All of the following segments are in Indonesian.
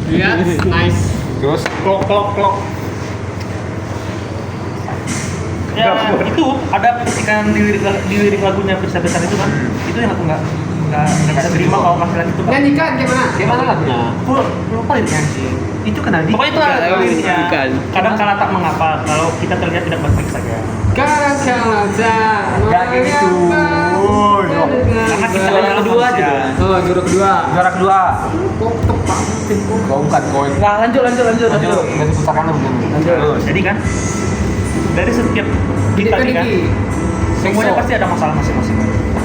Iya, nice. Terus Klok. Ya itu ada petikan di lirik lagunya besar-besar itu kan. Itu yang aku nggak bisa terima kalau laki-laki itu. Nyanyikan gimana lagunya? Aku lupa liriknya sih. itu kan tadi. Pokoknya itu ada liriknya. Bukan. Kadang kala tak mengapa kalau kita terlihat tidak baik-baik saja. Kadang-kala tak Gak kayak gitu. Karena kita Juara adalah kedua manusia. juga. Oh, juara kedua. Juara kedua. Kok tepat? Kau bukan koin. Nggak, lanjut. Lanjut. Ganti putaran lu begini. Lanjut. Jadi kan dari setiap kita nih kan semuanya pasti ada masalah masing-masing.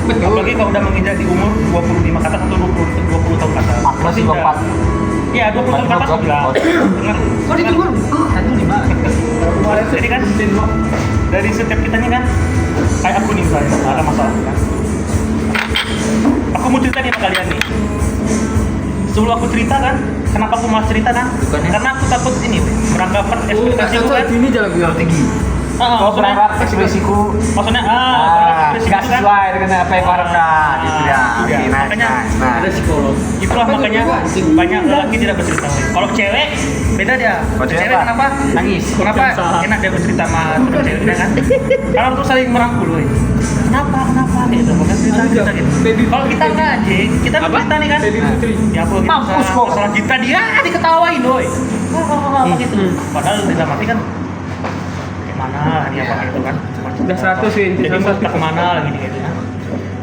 Betul. Apalagi kalau udah menginjak di umur 25 ke atas atau 20 tahun ke atas. Aku masih 24. Iya, 20 tahun ke atas aku bilang. Dengar. Kok ditunggu? Tadi 5. Jadi kan dari setiap kita nih kan kayak aku nih misalnya ada masalah kan. Aku mau cerita nih sama kalian nih. Sebelum aku cerita kan, kenapa aku mau cerita kan? Bukannya? Karena aku takut ini beranggapan ekspektasi aku kan. Ini jalan biar tinggi. Kau berharap ekspresiku Maksudnya nggak sesuai dengan apa yang kau harapkan gitu ya. Oke, nice, makanya nice, nice. Ada psikolog. itulah makanya banyak lelaki tidak bercerita. Kalau cewek beda dia. Kalau cewek Cewek apa? kenapa? Nangis. Kenapa? Enak dia bercerita sama teman ceweknya kan? Karena tuh saling merangkul, woy. Kenapa? Gitu. Makanya cerita gitu. Kalau kita enggak anjing, kita bercerita nih kan. Ya apa gitu. Mampus kok. Masalah kita dia diketawain, woy. Apa gitu. Padahal di dalam hati kan mana ini apa gitu kan. Udah 100 Win, Jadi mau kita kemana lagi nih gitu kan.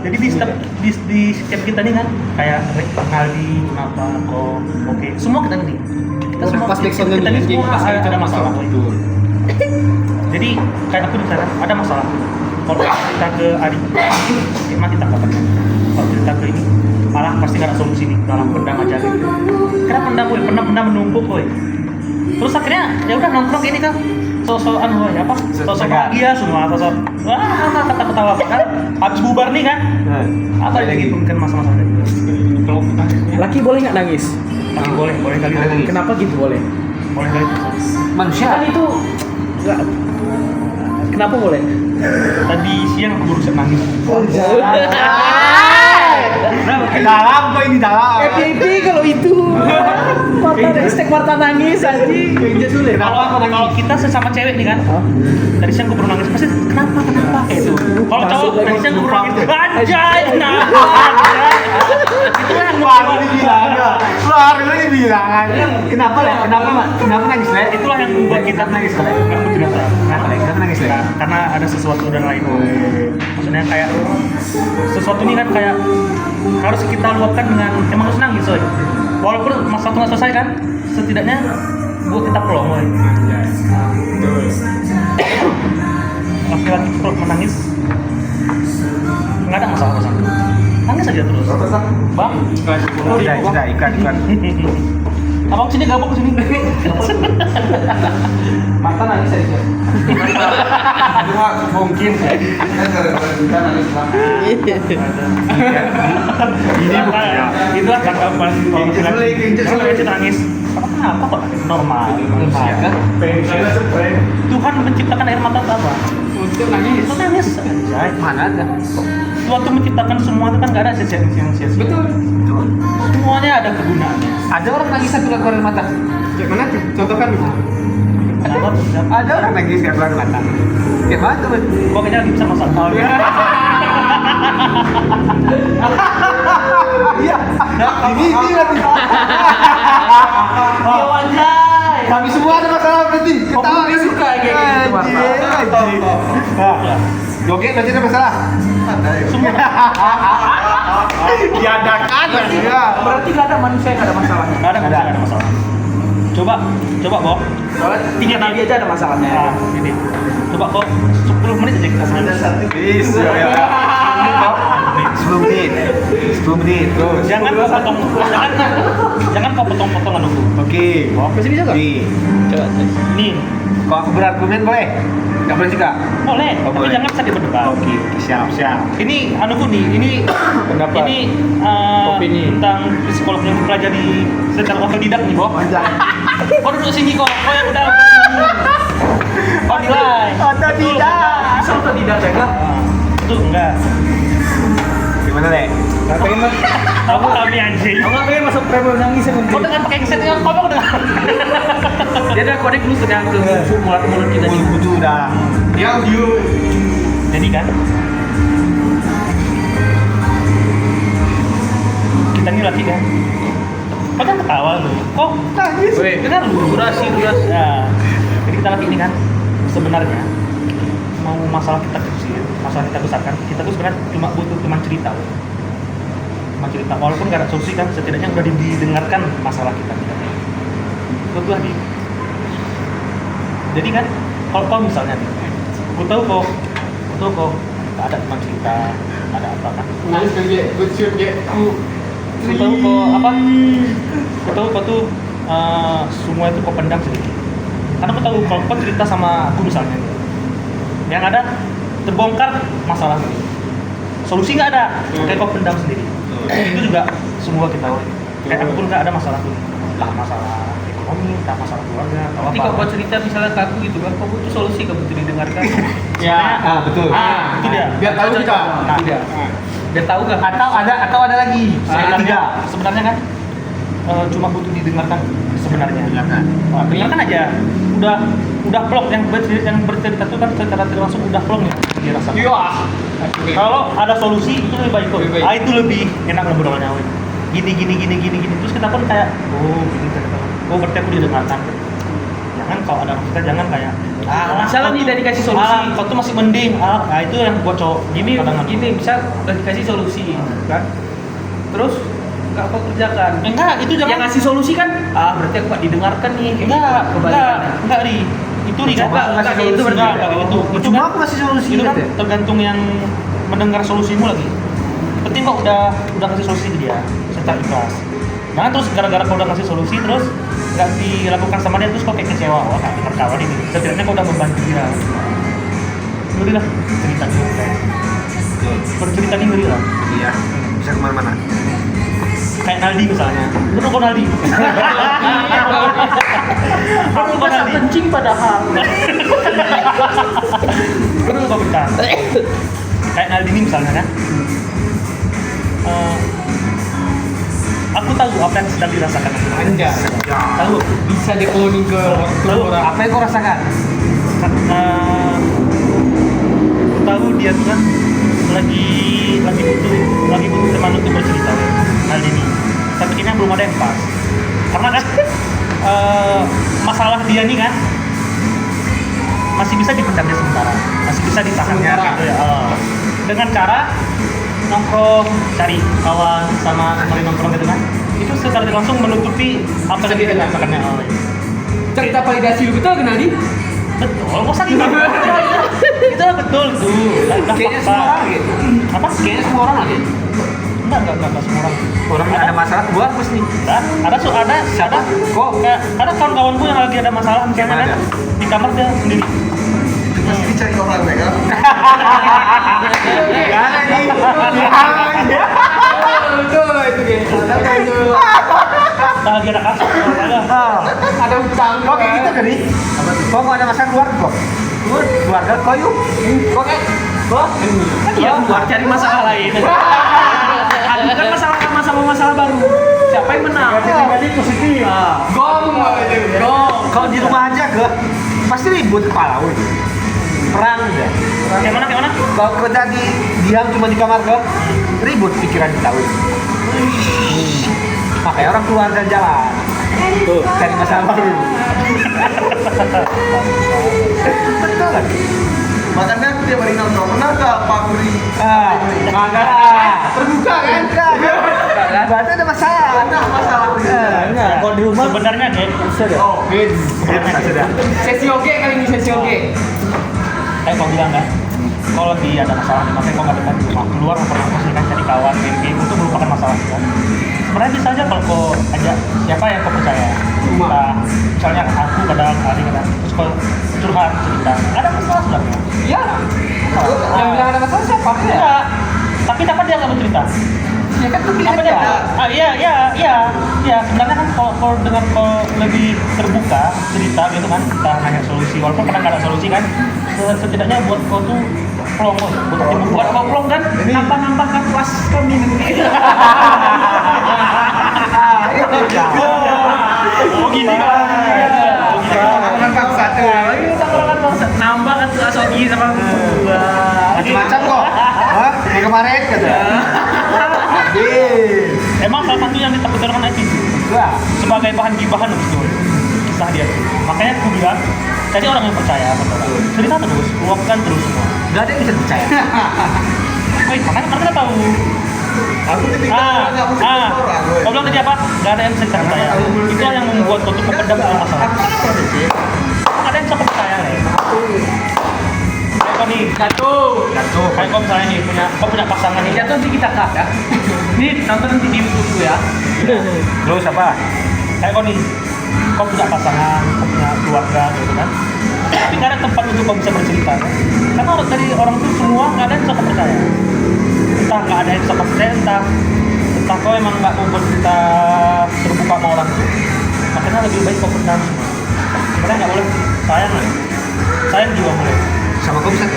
Jadi di setiap kita nih kan kayak Aldi, kenapa kok oke semua kita nih kita semua Pas backsoundnya kita nih nih, semua pas ada masalah. Betul. Jadi kayak aku di sana ada masalah. Kalau kita ke Ari, emang kita nggak pernah. Kalau kita ke ini malah pasti nggak ada solusi nih, malah pendam aja gitu. Karena pendam menumpuk boy. Terus akhirnya ya udah nongkrong ini kan sosok boy apa? Sosok bahagia semua sosok wah kata-ketawa kan. Habis bubar nih kan. Apa lagi mungkin masalah tadi. Kalau Laki boleh nggak nangis? lagi boleh kali lagi. Kenapa gitu boleh? Boleh kali. Manusia. Kan itu nggak. Kenapa boleh? Tadi siang aku baru nangis. Dalam kok ini dalam. Happy kalau itu. Marta nangis anjing. Sulit. Kalau kita sesama cewek nih kan, dari siang gue baru nangis pasti kenapa kayak itu. Kalau cowok dari siang gue baru nangis, anjay kenapa? Itu yang Baru dibilang. Baru dibilang. Kenapa nangis le? itulah yang membuat kita nangis kalau aku cerita. Kenapa nangis le? Karena ada sesuatu dan lain. Maksudnya kayak sesuatu ini kan kayak harus kita luapkan dengan emang harus nangis soy. Walaupun masalah nggak selesai kan, setidaknya buat kita pelong woy. Laki-laki kalau menangis nggak ada masalah sama nangis aja terus. Bang, Tidak, ikan. abang sini gabung sini. Marta nangis aja. Mungkin. Ini itulah tanggapan kalau kita nangis. Kenapa kok nangis normal? Tuhan menciptakan air mata itu apa? Untuk nangis. Itu nangis. Anjay. Mana ada? Waktu menciptakan semua itu kan nggak ada sia-sia. Betul. Semuanya ada kegunaannya. Ada orang nangis satu keluar mata. Gimana tuh? Contohkan. Kenapa? Ada orang nangis kayak keluar mata. Gimana tuh? Kok kayaknya lagi bisa masak tahun ya? Iya. Ini lagi. Yo anjay. Kami semua ada masalah berarti. Ketawa dia suka kayak gitu. Joget berarti ada masalah. Semua. Diadakan ya. Berarti nggak ada manusia yang nggak ada masalahnya. Nggak ada masalah. Coba, Bok. Soalnya tiga nabi aja ada masalahnya. Nah, ini. Coba kok 10 menit aja kita senang. Bisa ya. 10 menit. Terus. Jangan kau potong-potong anakku. Oke. Ke sini juga. Coba. Nih, Kalau aku berargumen boleh? Nggak boleh juga? boleh, Oh, tapi boleh. jangan saja berdebat. Oke, siap. Ini anuku nih, ini Pendapat. ini Opini. tentang psikolog yang mempelajari secara otodidak nih, Bok. Kau duduk sini kok yang udah kau nilai. Otodidak. Bisa atau tidak jaga? Itu enggak. Gimana, Le? Nggak pengen mas. Kamu kami anjing. Aku nggak pengen masuk premier nangis yang Kau dengan pakai headset yang kau dengan Dia udah connect dulu sedang ke mulut kita nih. Butuh dah. Dia audio. Jadi kan kita nih latih kan. Kau kan ketawa lu. Kok nangis? Dengar lu durasi. Nah, jadi kita latih ini kan sebenarnya mau masalah kita kecil, masalah kita besarkan, kita tuh sebenarnya cuma butuh teman cerita. Teman cerita walaupun gak ada solusi kan, setidaknya udah didengarkan masalah kita. Itu lagi. Jadi kan kalau misalnya nih, aku tahu kok ada teman cerita, ada apa kan? Nangis kan dia, good shoot dia. Aku tahu kok tuh semua itu kau pendam sendiri. Karena aku tahu kalau kau cerita sama aku misalnya, yang ada terbongkar masalah, solusi nggak ada, kayak kau pendam sendiri. Itu juga semua kita tahu. Kayak aku pun nggak ada masalah tuh, entah masalah ekonomi, entah masalah keluarga, atau Nanti apa. kalau kau cerita misalnya ke aku gitu kan, kau butuh solusi, kau butuh didengarkan. Betul. Itu dia. Biar tahu kita. Nah, Tidak. Biar tahu kan? Atau ada lagi. Sebenarnya kan cuma butuh didengarkan sebenarnya. Dengarkan. Dengarkan aja. Udah plong yang bercerita itu kan secara tidak langsung udah plong ya dirasa. Iya. Kalau ada solusi itu lebih baik kok. Lebih baik. Itu lebih enak ngobrolnya. Gini. Terus kita pun kayak gini ternyata. Berarti aku didengarkan. Jangan kalau ada maksudnya jangan kayak Misalnya nih dari kasih solusi. kau tuh masih mending. Nah itu yang gua cowok Gini, misal udah dikasih solusi, kan? Terus nggak kau kerjakan. Enggak, itu jangan. Yang ngasih solusi kan? Berarti aku nggak didengarkan nih. Kayak gitu, kebalikannya. Enggak, Ri. Itu Ri, Coba ngasih solusi. itu berarti itu Cuma kan- aku kasih solusi itu kan gitu ya? tergantung yang mendengar solusimu lagi. Penting kok udah kasih solusi ke dia secara ikhlas. Jangan terus gara-gara kau udah kasih solusi terus nggak dilakukan sama dia terus kau kayak kecewa, wah nggak terkawan ini. Setidaknya kau udah membantu dia. Ngeri lah cerita dulu kayak. Bercerita nih ngeri lah. Iya. Bisa kemana-mana. Kayak Naldi misalnya. Lu kok Naldi? Aku kok Naldi. Kencing padahal. Lu kok bentar. Kayak Naldi ini misalnya kan. Aku tahu apa yang sedang dirasakan. Anjay. Tahu. Bisa dikloning ke orang. Apa yang kau rasakan? Aku tahu dia tuh kan lagi butuh teman untuk bercerita hal ini. Tapi kayaknya belum ada yang pas. Karena kan masalah dia nih kan masih bisa dipendamnya sementara, masih bisa ditahan Sementara. gitu ya. Dengan cara nongkrong, cari kawan sama teman nongkrong gitu kan. Itu secara tidak langsung menutupi apa yang dia rasakannya. Cerita validasi lu betul kenal di? Betul, masa gitu? Itu betul tuh. Kayaknya semua orang gitu. Apa? Kayaknya semua orang gitu. Enggak semua orang. Orang yang ada masalah keluar pasti. Ada siapa? Kok? Kayak ada kawan-kawanku yang lagi ada masalah misalnya Gimana? kan di kamar dia sendiri. Pasti cari orang mereka. Betul itu gitu. Lagi ada kasus ada. Ada utang. Kok kayak gitu kan nih? Kok nggak ada masalah keluar kok? Keluarga kau yuk. Kok kayak kok? Iya, buat cari masalah lain. Bukan masalah baru. Siapa yang menang? Jadi positif. Gong itu. Gong. Kalau di rumah aja ke pasti ribut kepala woi. Perang ya. Kayak mana? Kalau kerja diam cuma di kamar ke ribut pikiran kita woi. Makanya orang keluar dan jalan. Tuh, cari masalah baru. Betul kan? Makanya aku tiap hari nongkrong, pernah gak Pak Guri? Terbuka kan? Berarti ada masalah. Ada masalah. Enggak, kalau di rumah Sebenarnya kayak Oh, sudah. Sesi oke kali ini sesi oke. kayak kau bilang kan, kalau lagi ada masalah nih, makanya kau nggak betah di rumah, keluar ngobrol kan cari kawan, main game untuk melupakan masalah kan. Sebenarnya bisa aja kalau kau ajak siapa yang kau percaya. Nah, misalnya aku kadang hari kadang terus kau curhat cerita, nggak ada masalah sebenarnya. Iya. Yang bilang ada masalah siapa? Enggak. Tapi dapat dia nggak bercerita. Ya kan tuh pilihan Apa dia? dia. Iya. Sebenarnya kan kalau dengan kau lebih terbuka cerita gitu kan, kita nanya solusi. Walaupun kadang nggak ada solusi kan, setidaknya buat kau tuh plong, buat tim buat kau plong kan, nambah puas kami nanti. Oh gini kan? kan tuh yang ditakutin orang netizen. Wah, Sebagai bahan gibahan betul. Kisah dia tuh. Makanya aku bilang, jadi orang yang percaya sama orang. Cerita terus, luapkan terus semua. nggak ada yang bisa percaya. Woi, makanya mereka tahu. Aku tipikal nggak mungkin orang. Kau bilang tadi apa? Gak ada yang bisa kita percaya. Itu yang membuat kau tuh memendam segala masalah. Gak ada yang bisa kau percaya nih. Kayak kau nih, kayak kau misalnya nih kau punya pasangan nih. Jatuh di kita kak ya. Ini nonton nanti di YouTube ya. Terus apa? Kayak kau nih, kau punya pasangan, kau punya keluarga gitu kan. Tapi gak ada tempat untuk kau bisa bercerita. Karena orang dari orang tuh semua gak ada yang bisa kau percaya. Entah gak ada yang bisa kau percaya, entah kau emang gak mau bercerita terbuka sama orang tuh. Makanya lebih baik kau pendam semua. Sebenarnya gak boleh sayang lah. Sayang juga boleh. Sama kau bisa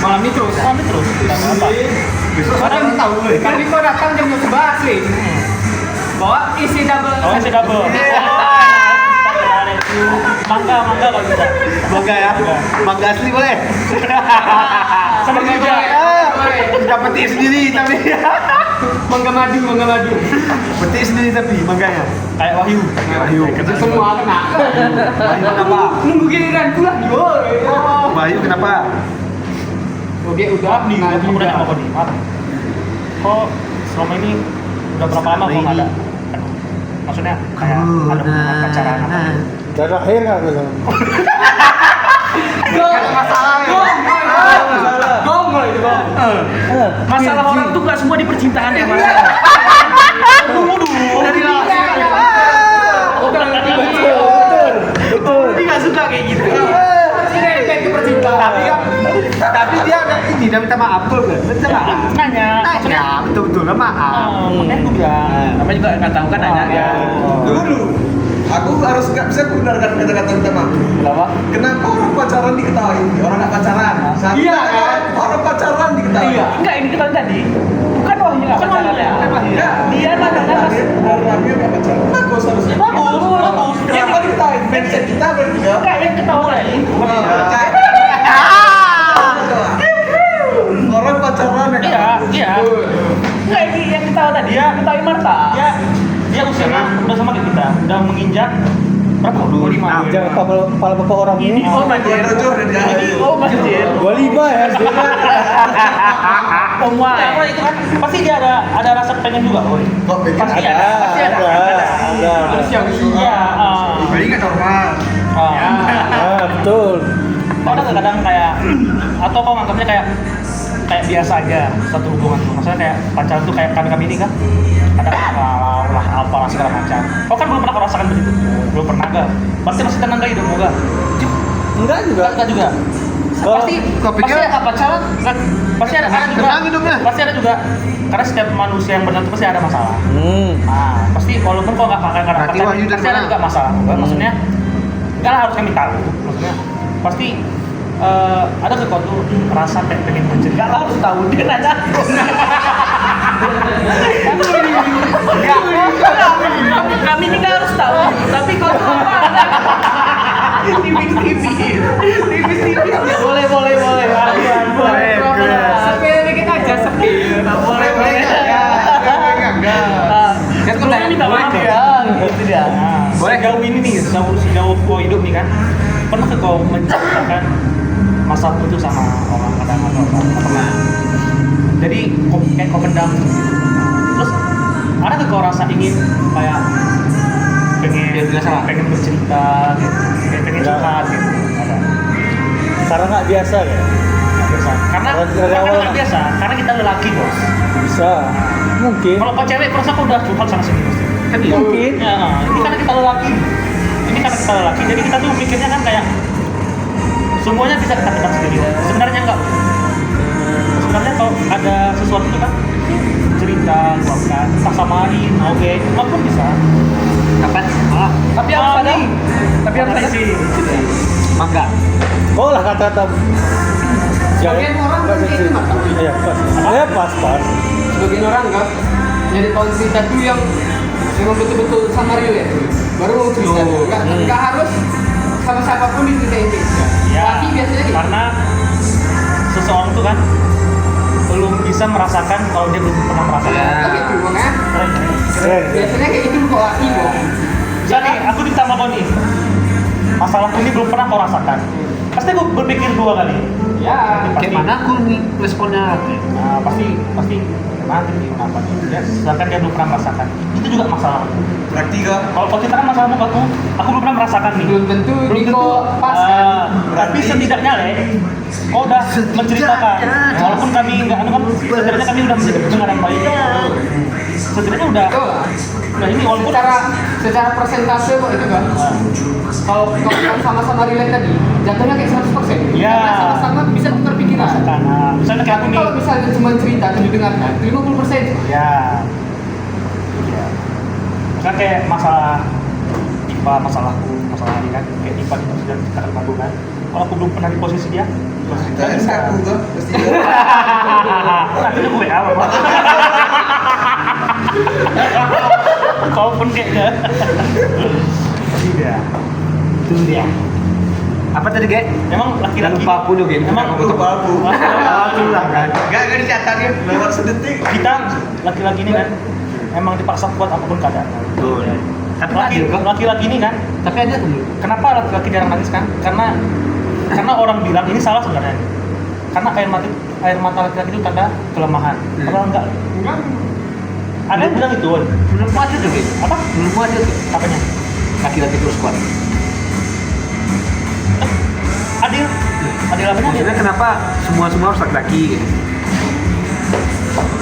Malam ini terus. Kami terus. Tidak apa. besok Kadang saya tahu. Kali kau datang jam 11 nih. Bawa isi double. Oh, saya double. Mangga kalau bisa. Mangga ya, mangga asli boleh. Sama juga. Dapat petik sendiri tapi Mangga madu. petik sendiri tapi mangganya. Kayak Wahyu. Wahyu. Semua kena. Wahyu kenapa? Nunggu giliran pula nih, boy. Wahyu kenapa? Oke, udah Nih, nah, aku udah juga. apa nih? Maaf. Kok selama ini udah berapa lama kok nggak ada? Maksudnya kayak ada hubungan pacaran apa? Terakhir nggak bisa. Gong itu gong. Masalah orang tuh gak semua di percintaan ya, Mas. Dari Dia gak suka kayak gitu. tapi dia ada ini dia minta maaf tuh kan? Minta maaf. Nanya. Nanya betul-betul maaf. Makanya aku bilang. Namanya juga gak tahu kan nanya. Ya. Dulu, aku harus nggak bisa benarkan kata-kata minta maaf. Kenapa? Kenapa orang pacaran diketahui? Orang nggak pacaran. Iya, kan? Orang pacaran diketahui. Iya. Enggak, ini kita tadi. Bukan Wahyu gak pacaran ya. Ya, Dia nanya Mas. dari Wahyu nggak pacaran. Bagus harusnya. Bagus. Yang mau diketahui, mindset kita bertiga. Enggak, yang ketawa lagi. Orang pacaran ya. Iya. Enggak, ini yang ketawa tadi. Ketahui Marta. Dia usianya udah sama kayak kita, udah menginjak berapa? 25. Jangan kepala bapak orang ini. Oh, manjir. Oh, manjir. 25 ya. Om Wai. Apa itu kan pasti dia ada rasa pengen juga, Boy. Kok pengen? Pasti ada. Ada. Iya. Jadi nggak normal. Betul. Kau ada kadang kayak atau kau nganggapnya kayak biasa aja satu hubungan tuh. Maksudnya kayak pacaran tuh kayak kami ini kan ada apalah segala macam. Kau kan belum pernah merasakan begitu. Belum pernah enggak? Pasti masih tenang gak hidup enggak? Enggak juga. Enggak juga. Pasti kau pikir- pasti ada pacaran enggak? Pasti ada juga. Tenang hidupnya. Pasti ada juga. Karena setiap manusia yang benar tuh pasti ada masalah. Nah, pasti walaupun kau nggak pakai karena Berarti pacaran, Wahyu dari pasti ada mana? juga masalah. Maksudnya enggak lah harus kami tahu. Maksudnya pasti ada sesuatu rasa kayak pengen bercerita. Enggak lah harus tahu dia nanya. Kami ini nggak harus tahu, tapi kalau tipis-tipis. Boleh. Sepil dikit aja, sepil. Boleh. Kan kau tanya minta maaf ya. Itu dia. Boleh jauh ini nih, sejauh kau hidup nih kan, pernah ke kau menciptakan masa putus sama orang kadang atau apa? Pernah. Jadi kayak kau pendam. Terus ada ke kau rasa ingin kayak pengen bercerita, gitu. Kayak pengen curhat gitu. Ada. Karena nggak biasa ya. Nggak biasa. Karena Dari awal. nggak biasa. Karena kita lelaki bos. Bisa. Mungkin. Kalau kau cewek, perasa kau udah curhat sana sini pasti. Kan iya. Mungkin. Ya, ini karena kita lelaki. Jadi kita tuh mikirnya kan kayak semuanya bisa kita pendam sendiri. Sebenarnya enggak. Sebenarnya kalau ada sesuatu itu kan cerita, luapkan, tak samain, oke, apapun bisa. Kapan? Tapi harus ada. Tapi harus ada sih. Mangga. Oh lah kata-kata. Sebagian orang Nggak kan bisa. itu, Mas. Iya pas. Ya pas. Sebagian orang enggak nyari tahun cerita tuh yang memang betul-betul sama real ya. Baru mau cerita. Enggak harus sama siapapun diceritain. Ya, Tapi biasanya gitu. karena seseorang tuh kan belum bisa merasakan kalau dia belum pernah merasakan. Ya. Kan gitu makanya Keren. biasanya kayak gitu kok hati kok. Jadi aku ditambah kau nih. Masalah ini belum pernah kau rasakan. Pasti aku berpikir 2 kali. Ya, Pasti. Kayak mana aku nih responnya? Nah, pasti nanti nih kenapa nih? Ya, sedangkan dia belum pernah merasakan. Itu juga masalah. Berarti kah? Kalau kita kan masalahmu ke aku belum pernah merasakan nih. belum tentu Diko pas kan. Tapi Berarti- setidaknya kau udah menceritakan. Walaupun kami nggak, kan setidaknya kami udah menjadi pendengar yang baik. Setidaknya udah. Betul lah. Nah ini walaupun Secara persentase kok itu kan. Kalau sama-sama relate tadi, jatuhnya kayak 100%. Ya. Karena sama-sama bisa tukar pikiran. Nah, misalnya kayak aku Tapi nih. kalau misalnya cuma cerita dan didengarkan, 50%. Ya. Iya. Misalnya kayak masalah IPA, masalahku, masalah ini kan, kayak IPA itu sudah kita lalu kan. Kalau aku belum pernah di posisi dia, posisi dia Tanya bisa. aku kah? Pasti Nanti gue apa? Kau pun kayaknya. Tidak. Itu dia. Apa tadi, Ge? Emang laki-laki. Lupa aku dong, Ge. Emang lupa aku. Alhamdulillah kan. Gak dicatat ya, lewat sedetik. kita laki-laki ini kan emang dipaksa kuat apapun keadaan. Betul. Tapi adil kok. Laki-laki ini kan, Tapi ada tuh. kenapa laki-laki jarang nangis kan? Karena orang bilang ini salah sebenarnya. Karena air mata laki-laki itu tanda kelemahan. Padahal enggak. Enggak. Ada yang bilang itu, Won. Menurutmu ada tuh, Ge? Apa? Menurutmu ada tuh. Apanya? Laki-laki terus kuat. Adil. Adil apanya? Adil? Maksudnya kenapa semua harus laki-laki gitu?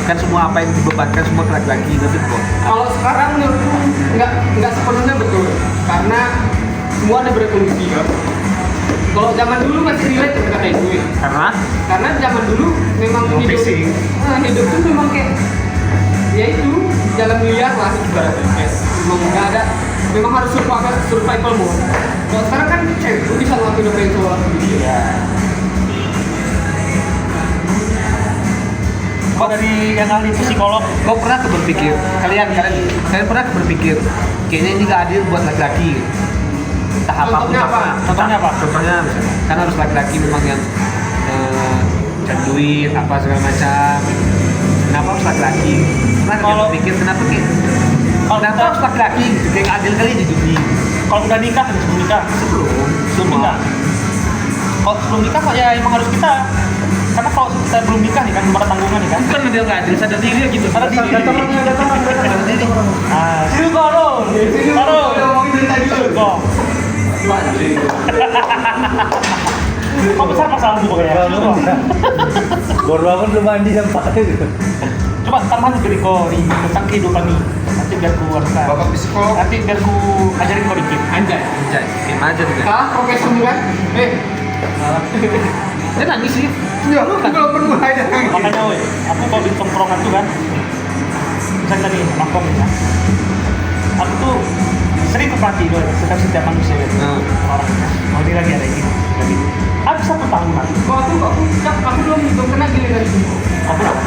Kan semua apa yang dibebankan semua ke laki-laki gitu kok. Kalau sekarang menurutku nggak sepenuhnya betul. Karena semua ada berevolusi kan. Kalau zaman dulu masih relate tuh kata itu. Karena zaman dulu memang hidup tuh memang kayak ya itu jalan liar lah ibaratnya kayak memang nggak ada, memang harus survival mode. Kalau sekarang kan lu bisa ngelakuin apa yang cowok lakuin. Iya. Kok dari yang ahli psikolog, Kau pernah ke berpikir, kalian pernah ke berpikir kayaknya ini gak adil buat laki-laki gitu. Entah apapun Contohnya apa? Contohnya apa? Contohnya misalnya, kan harus laki-laki memang yang cari duit apa segala macam. Kenapa harus laki-laki? Pernah Kalau- berpikir kenapa kayak kenapa harus laki-laki gitu? Kayak gak adil kali di dunia. kalau udah nikah, sebelum nikah, sebelum nikah. Kalau sebelum nikah kok ya emang harus kita. Karena kalau kita belum nikah nih kan belum ada tanggungan nih kan. Bukan dia gak adil, sadar diri gitu. Sadar diri. Sadar diri. Ah, sini karo. Karo. Ngomongin dari tadi lu. Kok. Kok besar masalahmu pokoknya. Baru bangun belum mandi sampai gitu. Coba tambahan ke Riko nih tentang kehidupan nih. Nanti biar ku haruskan. Bapak psikolog. Nanti biar ku ajarin kau dikit. Anjay. Anjay, kayak aja tuh kan. Kalah profesor juga. Dia nangis sih. Ya lu belum bermulai dah. Makanya woi, aku kalau di tongkrongan tuh kan, misalnya tadi nongkrong nih kan, aku tuh sering keperhatiin loh setiap manusia ya, orang mau dia lagi ada ini, lagi. Habis 1 tahun nanti, Kok aku belum kena giliran itu. aku apa?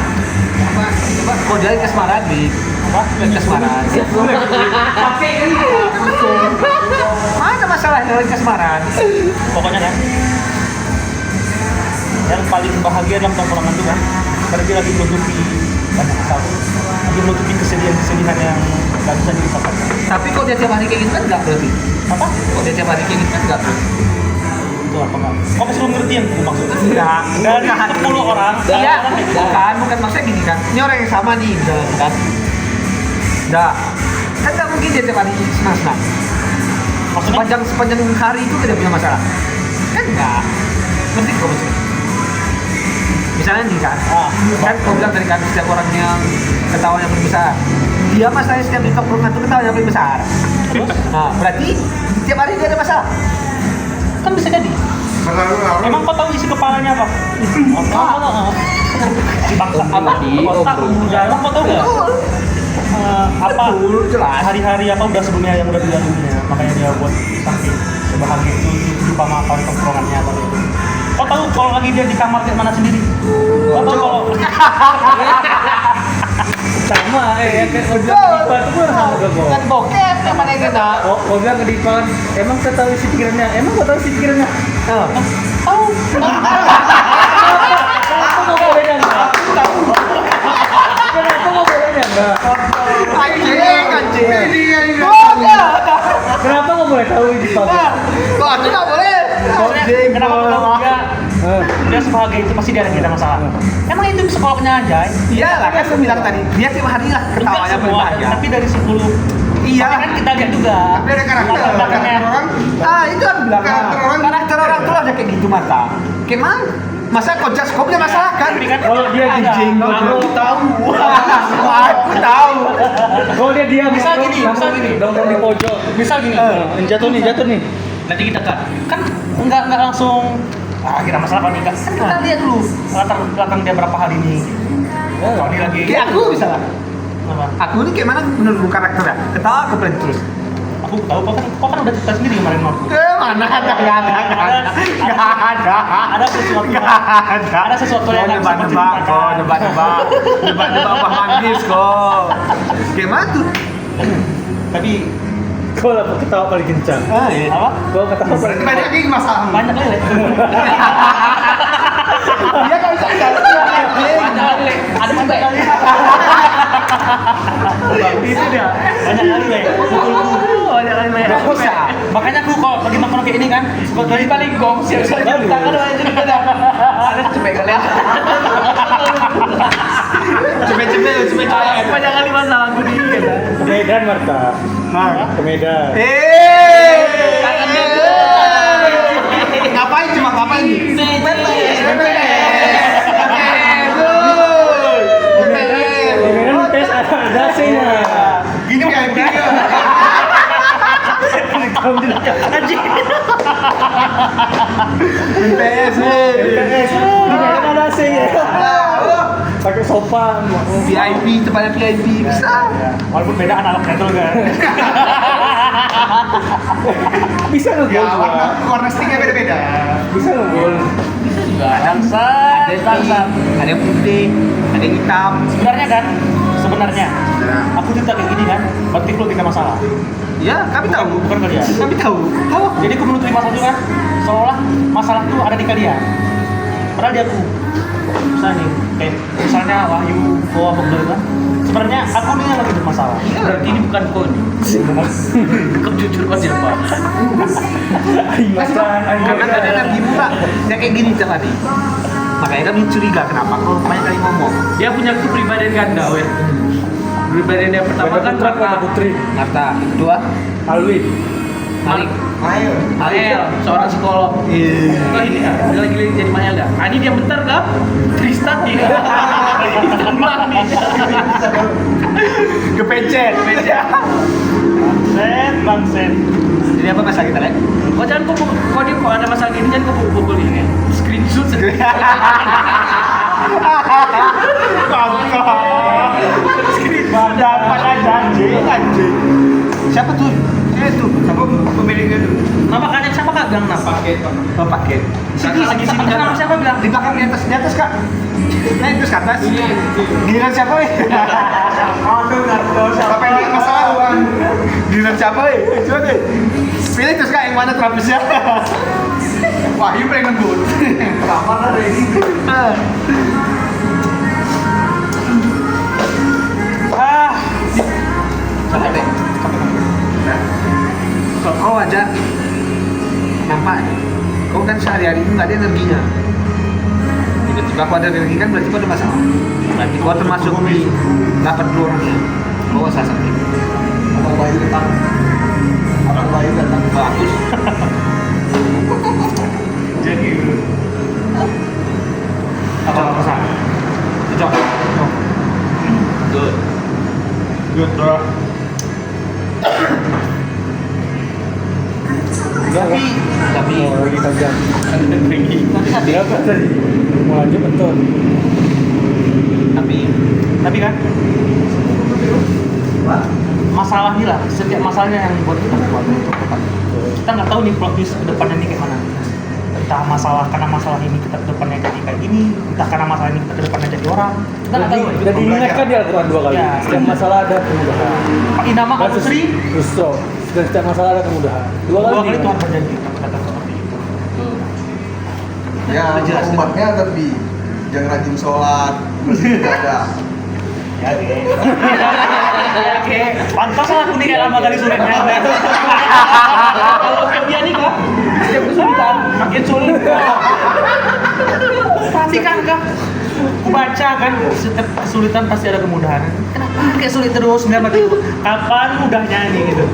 Apa? Coba. Kok dia kasmaran nih? Apa? Kasmaran. Pakai kan itu. Mana masalahnya lagi kasmaran? Pokoknya kan, yang paling bahagia dalam tongkrongan tuh kan, karena dia lagi menutupi banyak masalah, lagi menutupi kesedihan yang nggak bisa dilupakan. Tapi kok dia tiap hari kayak gitu kan enggak berarti? Apa? Kok dia tiap hari kayak gitu kan enggak berarti? Itu apa nggak? Kok masih belum ngerti yang aku maksud? Enggak. Dari 10 orang, Iya, orang kayak gitu. bukan maksudnya gini kan. Ini orang yang sama nih, misalnya kan. Enggak. Kan enggak mungkin dia tiap hari senang-senang. Maksudnya Sepanjang hari itu tidak punya masalah. Kan enggak. Ngerti kok maksudnya? Misalnya nih kan, kan kau bilang tadi kan setiap orang yang ketawanya paling besar. Dia masalahnya setiap di tongkrongan itu ketawanya paling besar. Nah, berarti tiap hari dia ada masalah. kan bisa jadi. Lalu Emang kau tahu isi kepalanya apa? Si bangsa apa? Otak udah. Emang kau tahu nggak? Apa? jelas. Hari-hari apa udah sebelumnya yang udah dilaluinya, makanya dia buat sampai sebahagia itu lupa makan tongkrongannya apa itu. Kau tahu kalau lagi dia di kamar kayak mana sendiri? Kau tahu kalau Sama kayak kau bilang ke Dipa tuh sama juga kok. Kan bokep yang mana yang kena. Kau bilang ke Dipa kan, emang saya tahu isi pikirannya. Emang kau tahu isi pikirannya? tahu. Kamu mau bedanya? Anjing. Kenapa nggak boleh tahu ini Pak? Kok aku nggak boleh? Kenapa kalau dia sebagai itu pasti dia ada masalah. Emang itu psikolognya aja. Iyalah kan saya bilang tadi, dia tiap hari lah ketawanya berbahagia. Tapi dari 10 Iya kan kita lihat juga. Tapi ada karakter orang. Itu aku bilang. Karakter orang tuh ada kayak gitu mata. Kayak mana? Masa kau punya masalah kan? Kalau dia anjing, Aku tahu. Aku tahu. kalau dia diam, Misal gini, nongkrong di pojok. Misal gini. Jatuh nih. Nanti kita kan enggak langsung kita masalah apa nih kan kita lihat dulu latar belakang dia berapa hari ini. Kalau dia lagi Kayak aku misalnya. apa? Aku ini kayak mana menurut karakternya? Ketawa aku plan terus. Aku tahu kok kan udah cerita sendiri kemarin sama aku. Mana ada. Ada sesuatu yang nggak bisa diceritakan. Nebak Pak Manggis kok. Kayak mana tuh? Tapi Kau lah ketawa paling kencang. apa? Kau ketawa paling kencang. Banyak lagi masalah. Banyak lele. Dia kan bisa Banyak lele. Ada sampai kali. itu dia. Banyak kali lele. Banyak kali lele. Gak bisa. Makanya aku kalau lagi nongkrong kayak ini kan, suka dari paling gong siap-siap ceritakan aja cerita. Ada cepet kalian. Cepet. Banyak kali masalah gue di Ke Medan Marta. Ke Medan. Ngapain cuma ngapain? Di Medan tes ada AC-nya. Gini kayak gini. Kamu tidak anjing. PS. Di Medan ada AC-nya. Pakai sofa. VIP, tempatnya VIP bisa. Walaupun beda analog retro kan. Bisa Ya ngebul. warna sticknya beda-beda. Bisa ngebul. Ada yang putih, ada yang hitam. Sebenarnya aku cerita kayak gini kan, berarti lu kita masalah. Ya, kami tahu. Bukan kalian. Kami tahu. Tahu. Jadi aku menutupi masalah itu kan, seolah masalah itu ada di kalian. Padahal di aku. Misalnya Wahyu, Koa, Bogor kan. Sebenarnya aku nih yang lagi bermasalah. Berarti ini bukan kau nih. Kau jujur kau siapa? Karena tadi energi pula. Ya kayak gini tadi. Makanya kami curiga kenapa kau banyak kali ngomong. Dia punya kepribadian ganda, weh. Kepribadian yang pertama kan Marta. Putri. Marta, kedua Alwi. Malik. Ayo. Mael, seorang psikolog. Oh ini ya, dia lagi jadi Mael dah. Ah, ini dia bentar kah? Tristan nih. Terbang nih. Kepencet. Bangsen. Jadi apa masalah kita, Lek? Kau jangan kau dia kok ada masalah gini jangan kau pukul ini. Screenshot sendiri. Dapat aja anjing. Siapa tuh? Itu siapa pemiliknya tuh? Nama kalian siapa kak bilang nama? Oh, paket. Sini lagi sini kan nama siapa bilang? Di belakang di atas kak. Nah itu ke atas. Giliran siapa weh? Siapa yang bikin masalah bukan? Giliran siapa weh? Coba deh. Pilih terus kak yang mana terapisnya? Wahyu pengen ngebut. Kamar ada ini. Capek. Kalau kau aja nampak, kau kan sehari-hari itu nggak ada energinya. Tiba-tiba kau ada energi kan berarti kau ada masalah. Berarti kau termasuk di 80 orang yang bawa sasak ini. Abang Wahyu datang. Bagus. Jadi Apa masalah? Cocok. good bro. Tapi lagi tajam. tapi Berapa tadi? Mau lanjut betul. Tapi kan masalah nih lah, setiap masalahnya yang buat kita kuat. Kita nggak tahu nih plot twist ke depannya nih kayak mana. Entah karena masalah ini kita ke depannya jadi kayak gini, entah karena masalah ini kita ke depannya jadi orang. Kita nggak tahu. Sudah diingatkan di Al-Quran 2 kali. Ya. Setiap masalah ada kemudahan. Pak Inama Al-Sri Justru. Dan setiap masalah ada kemudahan. Dua dua kali kali. Tuhan berjanji kata seperti itu. Ya umatnya tapi jangan rajin sholat, bersih ibadah. Ya, oke. Pantas lah aku nikah lama kali sulitnya. Kalau dia nikah, setiap kesulitan makin sulit. Perhatikan kak, aku baca kan setiap kesulitan pasti ada kemudahan. Kenapa kayak sulit terus nggak mati? Kapan mudahnya nih gitu?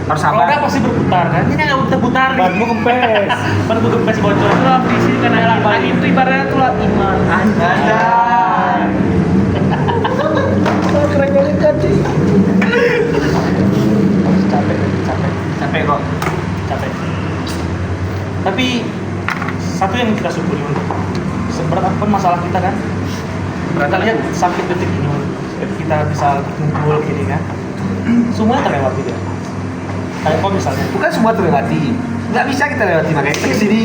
Harus Roda sabar. pasti berputar kan? Ini nggak berputar nih. Banmu kempes. Banmu kempes bocor. Itulah visi karena itu ibaratnya itulah iman. Ada. Keren banget tadi. Capek kok. Capek. Tapi satu yang kita syukuri seberat apapun masalah kita kan, kita lihat sampai detik ini kita bisa kumpul gini kan, semua terlewati deh. Kayak kok misalnya, Bukan semua terlewati. Nggak bisa kita lewati makanya kita kesini.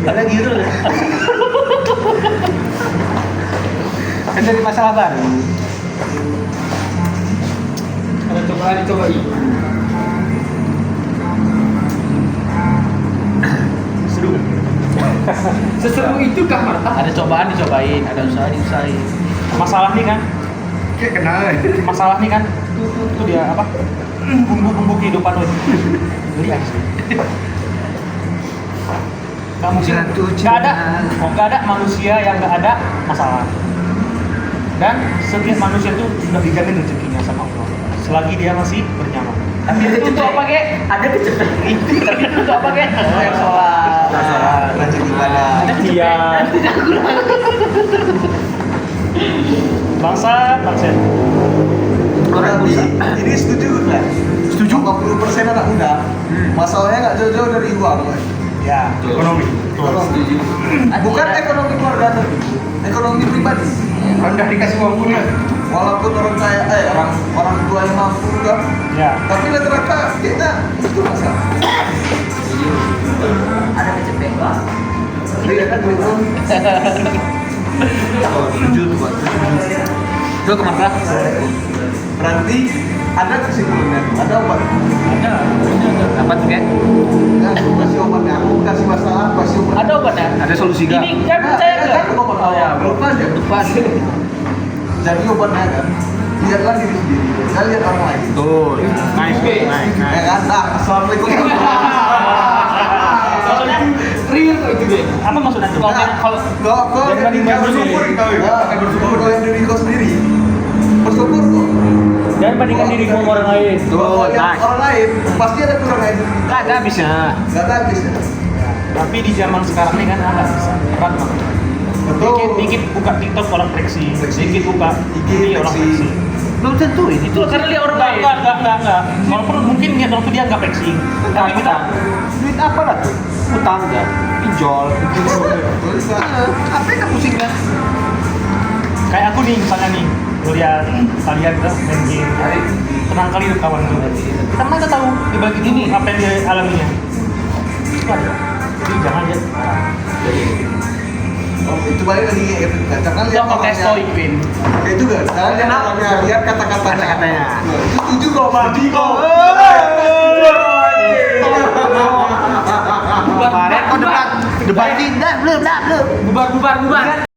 ada gitu deh. Kan dari masalah baru. Kalau dicobai. Seru. Seseru itu kah Marta? Ada cobaan dicobain, ada usaha diusahain. Masalah nih kan, Kayak kenal ya. masalah nih kan, itu dia apa? Bumbu-bumbu kehidupan lo. Beli aja. Gak mungkin, nggak ada manusia yang nggak ada masalah. Dan setiap manusia itu sudah dijamin rezekinya sama Allah selagi dia masih bernyawa. Tapi itu untuk apa kek? Ada kecepet. Tapi itu untuk apa kek? Yang sholat. Rajin ibadah. Iya. Bangsa. Berarti ini setuju nggak? Setuju. 80% anak muda. Masalahnya nggak jauh-jauh dari uang. Pak. Ya, ekonomi. Ekonomi. Bukan ekonomi keluarga tapi ekonomi pribadi. Rendah dikasih uang pun ya. Walaupun orang kaya, orang tua yang mampu juga, Ya. tapi rata-rata kayaknya itu masalah. Ada kecepet bang. Iya kan begitu. Setuju tuh Pak. Itu ke Marta. Berarti ada kesimpulannya, ada obat. Apa tuh kayak? Ya, aku kasih obatnya, aku kasih masalah, kasih obat. Ada obatnya. Ada solusi gak? Ini kan percaya nggak? Kan obat ya, lupa aja. Lupa sih. Jadi obatnya kan, lihatlah diri sendiri, jangan lihat orang lain. Tuh. Nice. Ya kan? Nah, assalamualaikum. Maksudnya, Real kok itu deh. apa maksudnya tuh? Kalau Kau Jangan yang banding-bandingin. bersyukur kau ya, bersyukur kau yang diri kau sendiri. Bersyukur kok. Jangan bandingkan dirimu sama orang lain. Kalau yang nice. orang lain pasti ada kurang lain. Nggak ada habisnya. Gak ada habisnya. Tapi di zaman sekarang ini kan nggak bisa. Berat banget. Dikit buka TikTok orang flexing, dikit buka IG ini orang flexing. flexing. Belum tentu ini. Itu karena lihat orang lain. Enggak. Walaupun mungkin niat orang tuh dia nggak flexing, tapi kita Duit apa lah tuh? Utang enggak? Pinjol. Apa yang pusingnya? kayak aku nih misalnya nih lihat kalian tuh main game, tenang kali hidup kawan tuh. Kita mana tahu di balik ini apa yang dia alaminya. Itu ada. Jadi jangan lihat. Oh, itu balik lagi kayak gitu kan. Jangan lihat Jangan pakai orangnya. stoik pin. Kayak itu kan. Jangan lihat orangnya, lihat kata-katanya. Kata-katanya. Nah, itu setuju kok, babi kok. Kemarin kau debat cinta belum. bubar.